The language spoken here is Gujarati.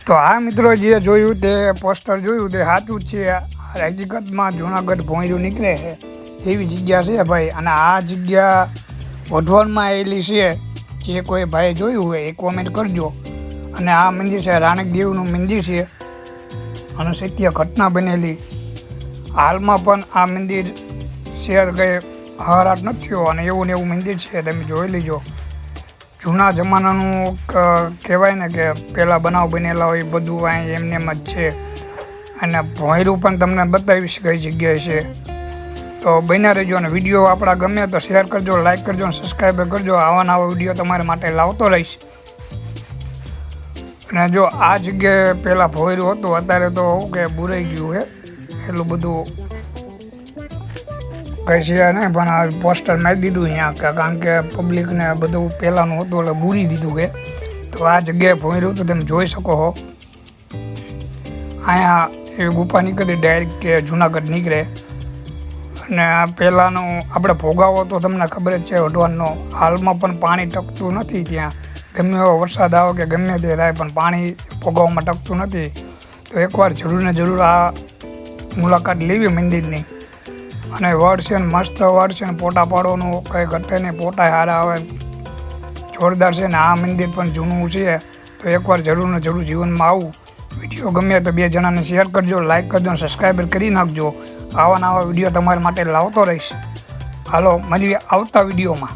તો આ મિત્રો જે જોયું તે પોસ્ટર જોયું તે સાચું જ છે. હકીકતમાં જુનાગઢ ભોંયરું નીકળે છે એવી જગ્યા છે ભાઈ. અને આ જગ્યા વઢવાણમાં આવેલી છે. જે કોઈ ભાઈ જોયું હોય એ કોમેન્ટ કરજો. અને આ મંદિર છે રાણક દેવનું મંદિર છે અને સત્ય ઘટના બનેલી. હાલમાં પણ આ મંદિર શેર કંઈ હરાટ નથી થયો અને એવું ને એવું મંદિર છે, તમે જોઈ લેજો. જૂના જમાનાનું કહેવાય ને કે પહેલાં બનાવ બનેલા હોય બધું અહીં એમને એમ જ છે. અને ભોંયરું પણ તમને બતાવીશ કઈ જગ્યાએ છે. તો બન્યા રહેજો અને વિડીયો આપણા ગમે તો શેર કરજો, લાઈક કરજો અને સબસ્ક્રાઈબ કરજો. આવા નવા વિડીયો તમારા માટે લાવતો રહીશ. અને જો આ જગ્યાએ પહેલાં ભોંયરું હતું, અત્યારે તો શું કે બુરાઈ ગયું છે. એટલું બધું કંઈ છે નહીં, પણ આ પોસ્ટર મારી દીધું અહીંયા કારણ કે પબ્લિકને બધું પહેલાંનું હતું એટલે બુરી દીધું કે. તો આ જગ્યાએ ભોંયરું તો તમે જોઈ શકો છો. અહીંયા એ ગુફા નીકળી ડાયરેક્ટ કે જુનાગઢ નીકળે. અને આ પહેલાંનું આપણે ભોગાવો તો તમને ખબર જ છે વઢવાણનો. હાલમાં પણ પાણી ટકતું નથી ત્યાં. ગમે એવો વરસાદ આવે કે ગમે તે થાય પણ પાણી ભોગાવવામાં ટકતું નથી. તો એકવાર જરૂર ને જરૂર આ મુલાકાત લેવી મંદિરની. અને વડ છે ને મસ્ત વડ છે ને ફોટા પાડવાનું કંઈ ઘટે નહીં, ફોટા સારા આવે, જોરદાર છે. ને આ મંદિર પણ જૂનું છે. તો એકવાર જરૂર ને જરૂર જીવનમાં આવું. વિડીયો ગમે તો 2 જણાને શેર કરજો, લાઈક કરજો અને સબસ્ક્રાઈબર કરી નાખજો. આવા નવા વિડીયો તમારા માટે લાવતો રહીશ. હાલો મળીએ આવતા વિડીયોમાં.